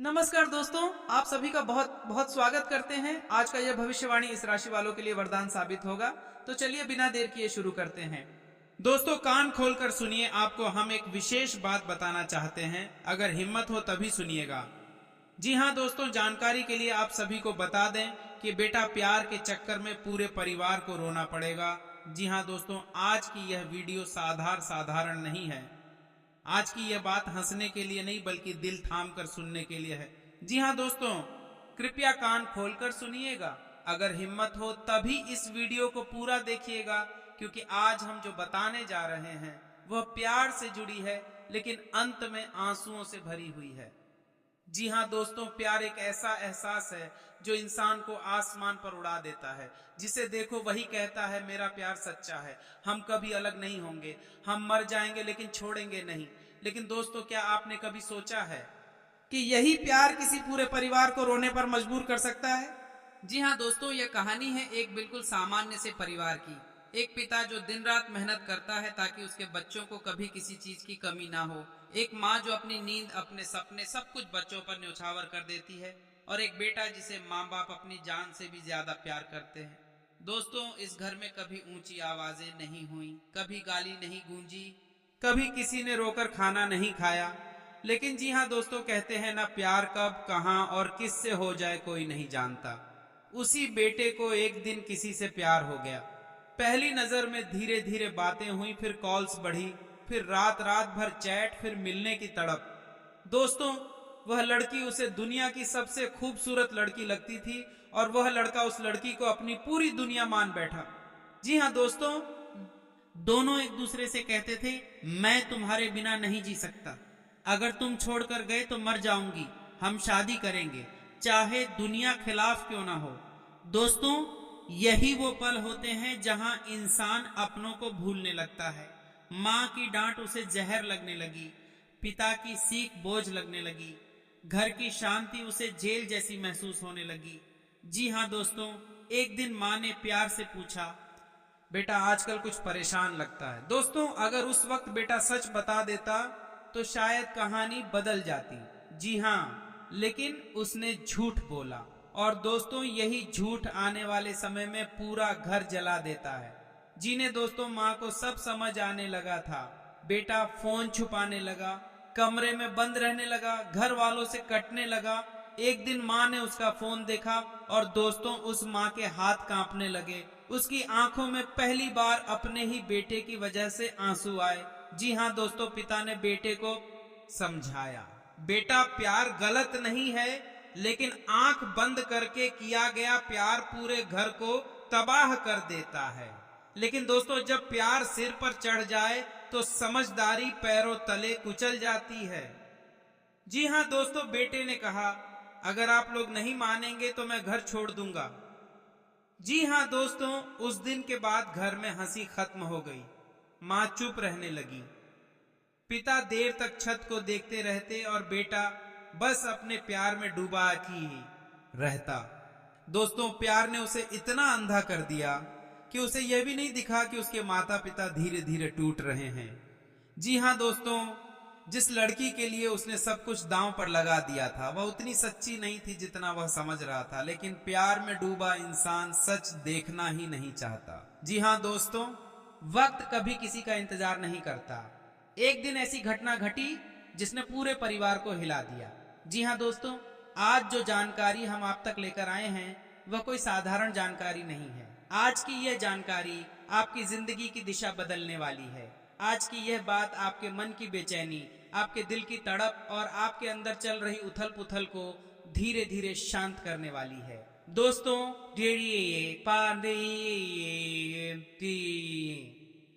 नमस्कार दोस्तों, आप सभी का बहुत बहुत स्वागत करते हैं। आज का यह भविष्यवाणी इस राशि वालों के लिए वरदान साबित होगा। तो चलिए बिना देर किए शुरू करते हैं। दोस्तों कान खोलकर सुनिए, आपको हम एक विशेष बात बताना चाहते हैं। अगर हिम्मत हो तभी सुनिएगा। जी हाँ दोस्तों, जानकारी के लिए आप सभी को बता दें कि बेटा प्यार के चक्कर में पूरे परिवार को रोना पड़ेगा। जी हाँ दोस्तों, आज की यह वीडियो साधारण नहीं है। आज की यह बात हंसने के लिए नहीं बल्कि दिल थाम कर सुनने के लिए है। जी हाँ दोस्तों, कृपया कान खोलकर सुनिएगा। अगर हिम्मत हो तभी इस वीडियो को पूरा देखिएगा, क्योंकि आज हम जो बताने जा रहे हैं वह प्यार से जुड़ी है, लेकिन अंत में आंसुओं से भरी हुई है। जी हाँ दोस्तों, प्यार एक ऐसा एहसास है जो इंसान को आसमान पर उड़ा देता है। जिसे देखो वही कहता है मेरा प्यार सच्चा है, हम कभी अलग नहीं होंगे, हम मर जाएंगे लेकिन छोड़ेंगे नहीं। लेकिन दोस्तों, क्या आपने कभी सोचा है कि यही प्यार किसी पूरे परिवार को रोने पर मजबूर कर सकता है? जी हाँ दोस्तों, यह कहानी है एक बिल्कुल सामान्य से परिवार की। एक पिता जो दिन रात मेहनत करता है ताकि उसके बच्चों को कभी किसी चीज की कमी ना हो। एक माँ जो अपनी नींद, अपने सपने सब कुछ बच्चों पर न्यौछावर कर देती है। और एक बेटा जिसे माँ बाप अपनी जान से भी ज्यादा प्यार करते हैं। दोस्तों, इस घर में कभी ऊंची आवाजें नहीं हुई, कभी गाली नहीं गूंजी, कभी किसी ने रोकर खाना नहीं खाया। लेकिन जी हाँ दोस्तों, कहते हैं ना, प्यार कब, कहाँ और किससे हो जाए कोई नहीं जानता। उसी बेटे को एक दिन किसी से प्यार हो गया। पहली नजर में धीरे धीरे बातें हुई, फिर कॉल्स बढ़ी, फिर रात रात भर चैट, फिर मिलने की तड़प। दोस्तों, वह लड़की उसे दुनिया की सबसे खूबसूरत लड़की लगती थी और वह लड़का उस लड़की को अपनी पूरी दुनिया मान बैठा। जी हाँ दोस्तों, दोनों एक दूसरे से कहते थे मैं तुम्हारे बिना नहीं जी सकता, अगर तुम छोड़कर गए तो मर जाऊंगी, हम शादी करेंगे चाहे दुनिया खिलाफ क्यों ना हो। दोस्तों, यही वो पल होते हैं जहां इंसान अपनों को भूलने लगता है। माँ की डांट उसे जहर लगने लगी, पिता की सीख बोझ लगने लगी, घर की शांति उसे जेल जैसी महसूस होने लगी। जी हाँ दोस्तों, एक दिन माँ ने प्यार से पूछा, बेटा आजकल कुछ परेशान लगता है। दोस्तों, अगर उस वक्त बेटा सच बता देता तो शायद कहानी बदल जाती। जी हाँ, लेकिन उसने झूठ बोला। और दोस्तों, यही झूठ आने वाले समय में पूरा घर जला देता है। जी ने दोस्तों, माँ को सब समझ आने लगा था। बेटा फोन छुपाने लगा, कमरे में बंद रहने लगा, घर वालों से कटने लगा। एक दिन माँ ने उसका फोन देखा और दोस्तों, उस माँ के हाथ कांपने लगे। उसकी आंखों में पहली बार अपने ही बेटे की वजह से आंसू आए। जी हाँ दोस्तों, पिता ने बेटे को समझाया, बेटा प्यार गलत नहीं है, लेकिन आंख बंद करके किया गया प्यार पूरे घर को तबाह कर देता है। लेकिन दोस्तों, जब प्यार सिर पर चढ़ जाए तो समझदारी पैरों तले कुचल जाती है। जी हाँ दोस्तों, बेटे ने कहा अगर आप लोग नहीं मानेंगे तो मैं घर छोड़ दूंगा। जी हाँ दोस्तों, उस दिन के बाद घर में हंसी खत्म हो गई। माँ चुप रहने लगी, पिता देर तक छत को देखते रहते और बेटा बस अपने प्यार में डूबा ही रहता। दोस्तों, प्यार ने उसे इतना अंधा कर दिया कि उसे यह भी नहीं दिखा कि उसके माता पिता धीरे धीरे टूट रहे हैं। जी हाँ दोस्तों, जिस लड़की के लिए उसने सब कुछ दांव पर लगा दिया था वह उतनी सच्ची नहीं थी जितना वह समझ रहा था। लेकिन प्यार में डूबा इंसान सच देखना ही नहीं चाहता। जी हाँ दोस्तों, वक्त कभी किसी का इंतजार नहीं करता। एक दिन ऐसी घटना घटी जिसने पूरे परिवार को हिला दिया। जी हाँ दोस्तों, आज जो जानकारी हम आप तक लेकर आए हैं वह कोई साधारण जानकारी नहीं है। आज की यह जानकारी आपकी जिंदगी की दिशा बदलने वाली है। आज की यह बात आपके मन की बेचैनी, आपके दिल की तड़प और आपके अंदर चल रही उथल पुथल को धीरे धीरे शांत करने वाली है। दोस्तों,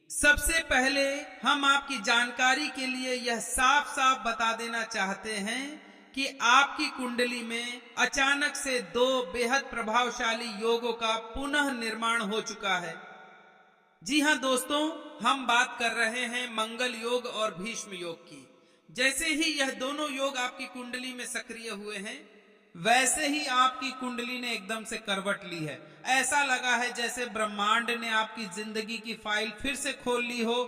सबसे पहले हम आपकी जानकारी के लिए यह साफ साफ बता देना चाहते हैं कि आपकी कुंडली में अचानक से दो बेहद प्रभावशाली योगों का पुनः निर्माण हो चुका है। जी हाँ दोस्तों, हम बात कर रहे हैं मंगल योग और भीष्म योग की। जैसे ही यह दोनों योग आपकी कुंडली में सक्रिय हुए हैं, वैसे ही आपकी कुंडली ने एकदम से करवट ली है। ऐसा लगा है जैसे ब्रह्मांड ने आपकी जिंदगी की फाइल फिर से खोल ली हो,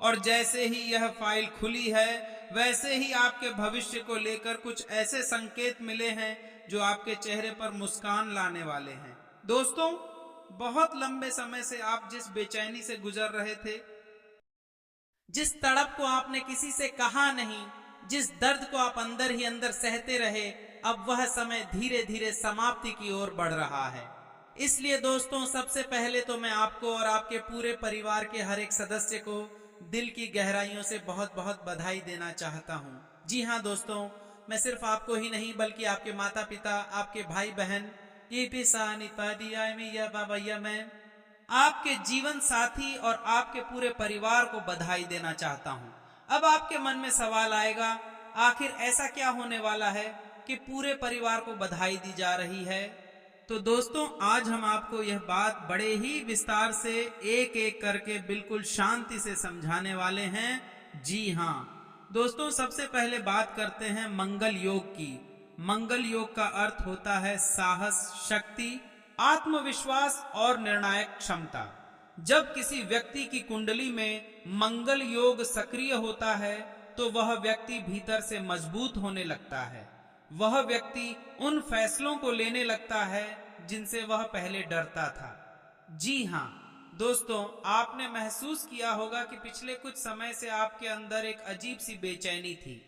और जैसे ही यह फाइल खुली है वैसे ही आपके भविष्य को लेकर कुछ ऐसे संकेत मिले हैं जो आपके चेहरे पर मुस्कान लाने वाले हैं। दोस्तों, बहुत लंबे समय से आप जिस बेचैनी से गुजर रहे थे, जिस तड़प को आपने किसी से कहा नहीं, जिस दर्द को आप अंदर ही अंदर सहते रहे, अब वह समय धीरे धीरे समाप्ति की ओर बढ़ रहा है। इसलिए दोस्तों, सबसे पहले तो मैं आपको और आपके पूरे परिवार के हर एक सदस्य को दिल की गहराइयों से बहुत बहुत बधाई देना चाहता हूँ। जी हाँ दोस्तों, मैं सिर्फ आपको ही नहीं बल्कि आपके माता पिता, आपके भाई बहन, मैं आपके जीवन साथी और आपके पूरे परिवार को बधाई देना चाहता हूं। अब आपके मन में सवाल आएगा, आखिर ऐसा क्या होने वाला है कि पूरे परिवार को बधाई दी जा रही है? तो दोस्तों, आज हम आपको यह बात बड़े ही विस्तार से एक एक करके बिल्कुल शांति से समझाने वाले हैं। जी हाँ दोस्तों, सबसे पहले बात करते हैं मंगल योग की। मंगल योग का अर्थ होता है साहस, शक्ति, आत्मविश्वास और निर्णायक क्षमता। जब किसी व्यक्ति की कुंडली में मंगल योग सक्रिय होता है तो वह व्यक्ति भीतर से मजबूत होने लगता है। वह व्यक्ति उन फैसलों को लेने लगता है जिनसे वह पहले डरता था। जी हाँ दोस्तों, आपने महसूस किया होगा कि पिछले कुछ समय से आपके अंदर एक अजीब सी बेचैनी थी।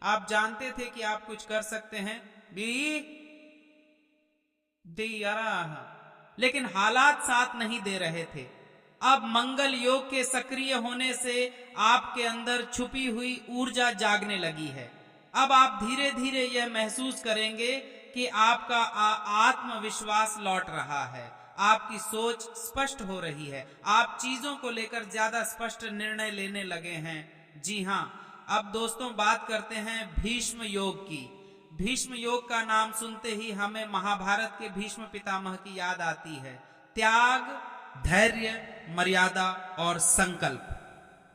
आप जानते थे कि आप कुछ कर सकते हैं, लेकिन हालात साथ नहीं दे रहे थे। अब मंगल योग के सक्रिय होने से आपके अंदर छुपी हुई ऊर्जा जागने लगी है। अब आप धीरे धीरे यह महसूस करेंगे कि आपका आत्मविश्वास लौट रहा है, आपकी सोच स्पष्ट हो रही है, आप चीजों को लेकर ज्यादा स्पष्ट निर्णय लेने लगे हैं। जी हाँ, अब दोस्तों बात करते हैं भीष्म योग की। भीष्म योग का नाम सुनते ही हमें महाभारत के भीष्म पितामह की याद आती है। त्याग, धैर्य, मर्यादा और संकल्प।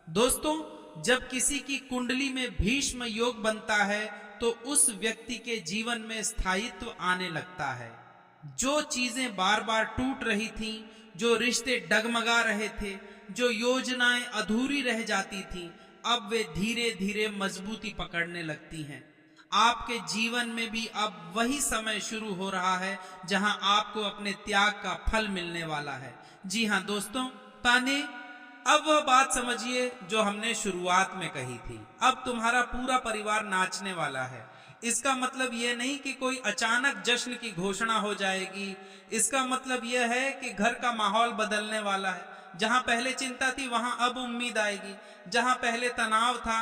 दोस्तों, जब किसी की कुंडली में भीष्म योग बनता है तो उस व्यक्ति के जीवन में स्थायित्व आने लगता है। जो चीजें बार बार टूट रही थीं, जो रिश्ते डगमगा रहे थे, जो योजनाएं अधूरी रह जाती थीं, अब वे धीरे धीरे मजबूती पकड़ने लगती हैं। आपके जीवन में भी अब वही समय शुरू हो रहा है जहां आपको अपने त्याग का फल मिलने वाला है। जी हाँ दोस्तों, ताने अब वह बात समझिए जो हमने शुरुआत में कही थी। अब तुम्हारा पूरा परिवार नाचने वाला है। इसका मतलब यह नहीं कि कोई अचानक जश्न की घोषणा हो जाएगी। इसका मतलब यह है कि घर का माहौल बदलने वाला है। जहां पहले चिंता थी वहां अब उम्मीद आएगी। जहां पहले तनाव था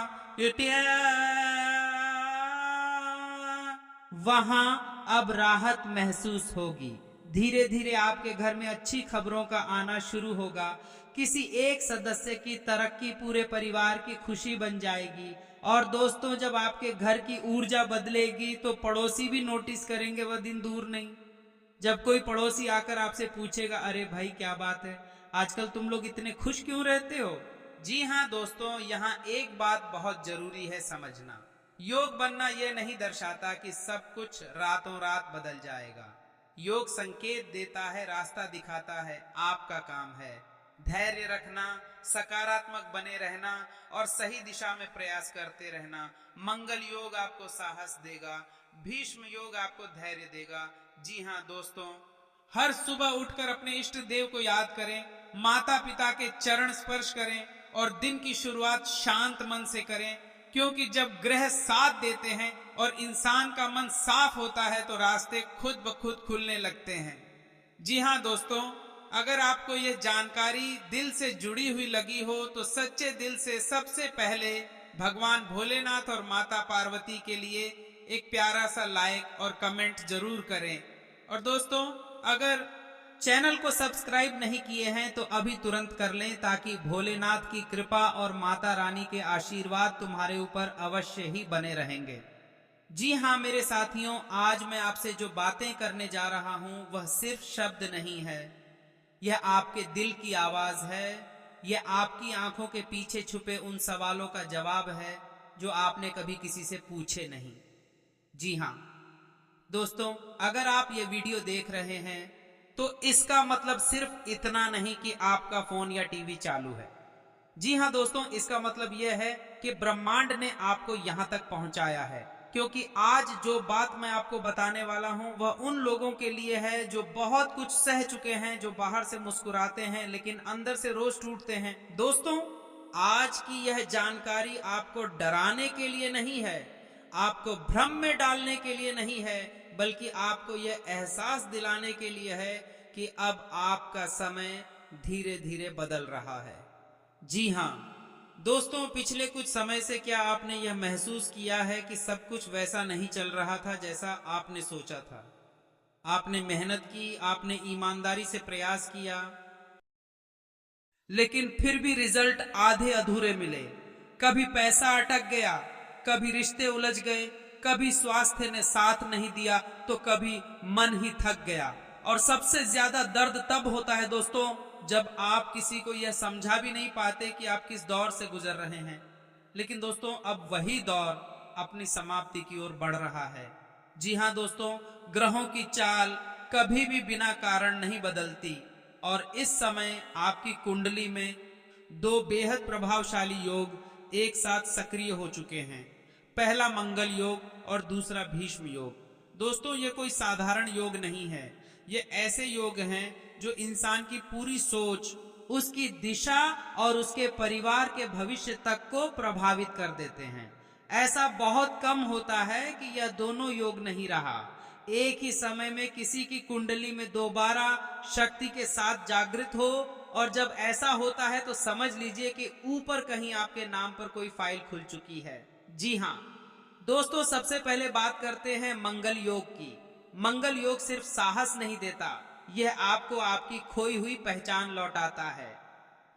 वहां अब राहत महसूस होगी। धीरे धीरे आपके घर में अच्छी खबरों का आना शुरू होगा। किसी एक सदस्य की तरक्की पूरे परिवार की खुशी बन जाएगी। और दोस्तों, जब आपके घर की ऊर्जा बदलेगी तो पड़ोसी भी नोटिस करेंगे, वह दिन दूर नहीं जब कोई पड़ोसी आकर आपसे पूछेगा, अरे भाई क्या बात है, आजकल तुम लोग इतने खुश क्यों रहते हो? जी हाँ दोस्तों, यहाँ एक बात बहुत जरूरी है समझना। योग बनना यह नहीं दर्शाता कि सब कुछ रातों रात बदल जाएगा। योग संकेत देता है, रास्ता दिखाता है। आपका काम है धैर्य रखना, सकारात्मक बने रहना और सही दिशा में प्रयास करते रहना। मंगल योग आपको साहस देगा, भीष्म योग आपको धैर्य देगा। जी हाँ दोस्तों, हर सुबह उठकर अपने इष्ट देव को याद करें, माता पिता के चरण स्पर्श करें और दिन की शुरुआत शांत मन से करें। क्योंकि जब ग्रह साथ देते हैं और इंसान का मन साफ होता है तो रास्ते खुद ब खुद खुलने लगते हैं। जी हाँ दोस्तों, अगर आपको यह जानकारी दिल से जुड़ी हुई लगी हो तो सच्चे दिल से सबसे पहले भगवान भोलेनाथ और माता पार्वती के लिए एक प्यारा सा लाइक और कमेंट जरूर करें। और दोस्तों, अगर चैनल को सब्सक्राइब नहीं किए हैं तो अभी तुरंत कर लें, ताकि भोलेनाथ की कृपा और माता रानी के आशीर्वाद तुम्हारे ऊपर अवश्य ही बने रहेंगे। जी हाँ मेरे साथियों, आज मैं आपसे जो बातें करने जा रहा हूँ वह सिर्फ शब्द नहीं है, यह आपके दिल की आवाज है। यह आपकी आंखों के पीछे छुपे उन सवालों का जवाब है जो आपने कभी किसी से पूछे नहीं। जी हाँ दोस्तों, अगर आप ये वीडियो देख रहे हैं तो इसका मतलब सिर्फ इतना नहीं कि आपका फोन या टीवी चालू है। जी हाँ दोस्तों, इसका मतलब यह है कि ब्रह्मांड ने आपको यहाँ तक पहुंचाया है, क्योंकि आज जो बात मैं आपको बताने वाला हूँ वह उन लोगों के लिए है जो बहुत कुछ सह चुके हैं, जो बाहर से मुस्कुराते हैं लेकिन अंदर से रोज टूटते हैं। दोस्तों, आज की यह जानकारी आपको डराने के लिए नहीं है, आपको भ्रम में डालने के लिए नहीं है, बल्कि आपको यह एहसास दिलाने के लिए है कि अब आपका समय धीरे धीरे बदल रहा है। जी हाँ दोस्तों, पिछले कुछ समय से क्या आपने यह महसूस किया है कि सब कुछ वैसा नहीं चल रहा था जैसा आपने सोचा था? आपने मेहनत की, आपने ईमानदारी से प्रयास किया, लेकिन फिर भी रिजल्ट आधे अधूरे मिले। कभी पैसा अटक गया, कभी रिश्ते उलझ गए, कभी स्वास्थ्य ने साथ नहीं दिया, तो कभी मन ही थक गया। और सबसे ज्यादा दर्द तब होता है दोस्तों, जब आप किसी को यह समझा भी नहीं पाते कि आप किस दौर से गुजर रहे हैं। लेकिन दोस्तों, अब वही दौर अपनी समाप्ति की ओर बढ़ रहा है। जी हाँ दोस्तों, ग्रहों की चाल कभी भी बिना कारण नहीं बदलती, और इस समय आपकी कुंडली में दो बेहद प्रभावशाली योग एक साथ सक्रिय हो चुके हैं। पहला मंगल योग और दूसरा भीष्म योग। दोस्तों, ये कोई साधारण योग नहीं है, ये ऐसे योग हैं जो इंसान की पूरी सोच, उसकी दिशा और उसके परिवार के भविष्य तक को प्रभावित कर देते हैं। ऐसा बहुत कम होता है कि यह दोनों योग नहीं रहा, एक ही समय में किसी की कुंडली में दोबारा शक्ति के साथ जागृत हो, और जब ऐसा होता है तो समझ लीजिए कि ऊपर कहीं आपके नाम पर कोई फाइल खुल चुकी है। जी हाँ दोस्तों, सबसे पहले बात करते हैं मंगल योग की। मंगल योग सिर्फ साहस नहीं देता, यह आपको आपकी खोई हुई पहचान लौटाता है।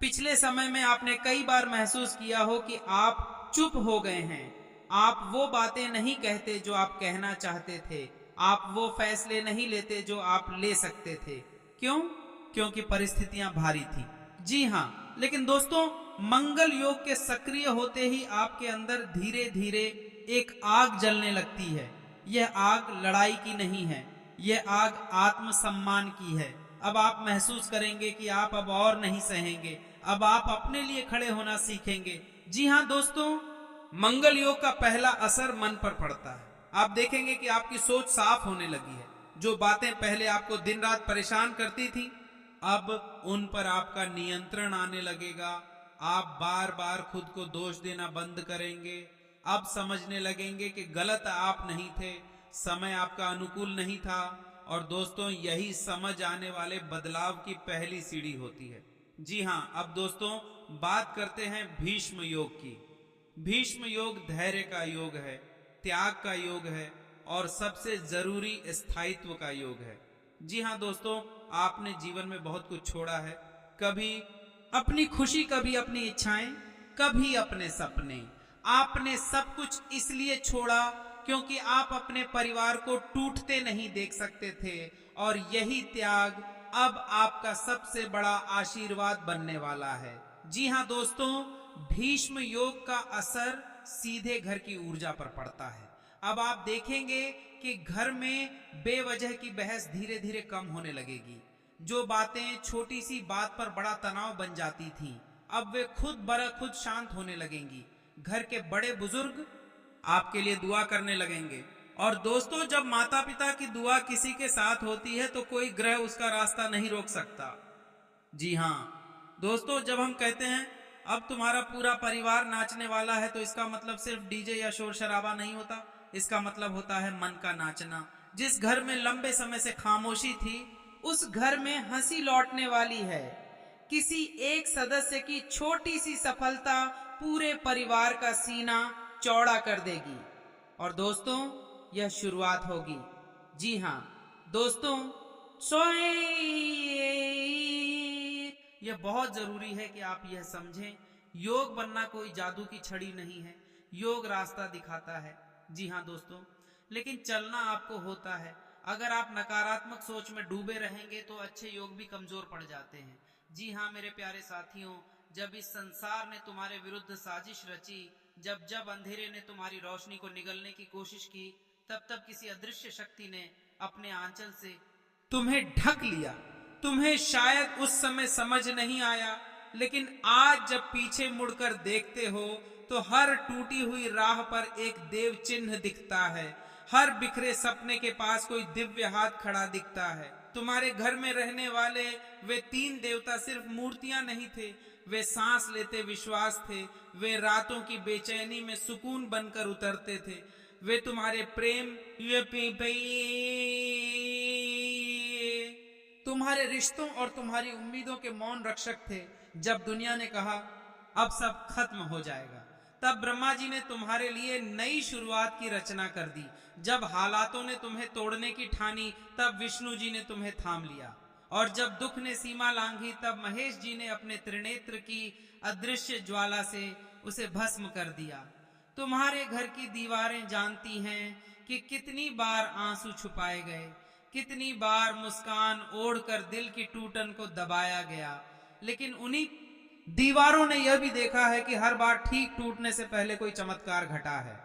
पिछले समय में आपने कई बार महसूस किया हो कि आप चुप हो गए हैं, आप वो बातें नहीं कहते जो आप कहना चाहते थे, आप वो फैसले नहीं लेते जो आप ले सकते थे। क्यों? क्योंकि परिस्थितियां भारी थी। जी हाँ, लेकिन दोस्तों, मंगल योग के सक्रिय होते ही आपके अंदर धीरे धीरे एक आग जलने लगती है। यह आग लड़ाई की नहीं है, यह आग आत्मसम्मान की है। अब आप महसूस करेंगे कि आप अब और नहीं सहेंगे, अब आप अपने लिए खड़े होना सीखेंगे। जी हाँ दोस्तों, मंगल योग का पहला असर मन पर पड़ता है। आप देखेंगे कि आपकी सोच साफ होने लगी है। जो बातें पहले आपको दिन रात परेशान करती थी, अब उन पर आपका नियंत्रण आने लगेगा। आप बार बार खुद को दोष देना बंद करेंगे। अब समझने लगेंगे कि गलत आप नहीं थे, समय आपका अनुकूल नहीं था। और दोस्तों, यही समझ आने वाले बदलाव की पहली सीढ़ी होती है। जी हाँ, अब दोस्तों बात करते हैं भीष्म योग की। भीष्म योग धैर्य का योग है, त्याग का योग है, और सबसे जरूरी स्थायित्व का योग है। जी हाँ दोस्तों, आपने जीवन में बहुत कुछ छोड़ा है, कभी अपनी खुशी, कभी अपनी इच्छाएं, कभी अपने सपने। आपने सब कुछ इसलिए छोड़ा क्योंकि आप अपने परिवार को टूटते नहीं देख सकते थे, और यही त्याग अब आपका सबसे बड़ा आशीर्वाद बनने वाला है। जी हाँ दोस्तों, भीष्म योग का असर सीधे घर की ऊर्जा पर पड़ता है। अब आप देखेंगे कि घर में बेवजह की बहस धीरे धीरे कम होने लगेगी। जो बातें छोटी सी बात पर बड़ा तनाव बन जाती थीं, अब वे खुद बर खुद शांत होने लगेंगी। घर के बड़े बुजुर्ग आपके लिए दुआ करने लगेंगे। और दोस्तों, जब माता पिता की दुआ किसी के साथ होती है तो कोई ग्रह उसका रास्ता नहीं रोक सकता। जी हाँ दोस्तों, जब हम कहते हैं अब तुम्हारा पूरा परिवार नाचने वाला है, तो इसका मतलब सिर्फ डीजे या शोर शराबा नहीं होता, इसका मतलब होता है मन का नाचना। जिस घर में लंबे समय से खामोशी थी, उस घर में हंसी लौटने वाली है। किसी एक सदस्य की छोटी सी सफलता पूरे परिवार का सीना चौड़ा कर देगी। और दोस्तों, यह शुरुआत होगी। जी हाँ दोस्तों, यह बहुत जरूरी है कि आप यह समझें, योग बनना कोई जादू की छड़ी नहीं है, योग रास्ता दिखाता है। जी हाँ दोस्तों, लेकिन चलना आपको होता है। अगर आप नकारात्मक सोच में डूबे रहेंगे तो अच्छे योग भी कमजोर पड़ जाते हैं। जी हाँ मेरे प्यारे साथियों, जब इस संसार ने तुम्हारे विरुद्ध साजिश रची, जब जब अंधेरे ने तुम्हारी रोशनी को निगलने की कोशिश की, तब तब किसी अदृश्य शक्ति ने अपने आंचल से तुम्हें ढक लिया। तुम्हें शायद उस समय समझ नहीं आया, लेकिन आज जब पीछे मुड़कर देखते हो तो हर टूटी हुई राह पर एक देव चिन्ह दिखता है। हर बिखरे सपने के पास कोई दिव्य हाथ खड़ा दिखता है। तुम्हारे घर में रहने वाले वे 3 देवता सिर्फ मूर्तियां नहीं थे, वे सांस लेते विश्वास थे। वे रातों की बेचैनी में सुकून बनकर उतरते थे। वे तुम्हारे प्रेम, तुम्हारे रिश्तों और तुम्हारी उम्मीदों के मौन रक्षक थे। जब दुनिया ने कहा अब सब खत्म हो जाएगा, तब ब्रह्मा जी ने तुम्हारे लिए नई शुरुआत की रचना कर दी। जब हालातों ने तुम्हें तोड़ने की ठानी, तब विष्णु जी ने तुम्हें थाम लिया। और जब दुख ने सीमा लांघी, तब महेश जी ने अपने त्रिनेत्र की अदृश्य ज्वाला से उसे भस्म कर दिया। तुम्हारे घर की दीवारें जानती हैं कि कितनी बार आंसू छुपाए गए, कितनी बार मुस्कान ओढ़कर दिल की टूटन को दबाया गया। लेकिन उन्हीं दीवारों ने यह भी देखा है कि हर बार ठीक टूटने से पहले कोई चमत्कार घटा है।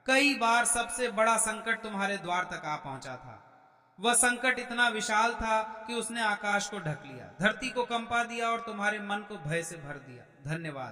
कई बार सबसे बड़ा संकट तुम्हारे द्वार तक आ पहुंचा था। वह संकट इतना विशाल था कि उसने आकाश को ढक लिया, धरती को कंपा दिया और तुम्हारे मन को भय से भर दिया। धन्यवाद।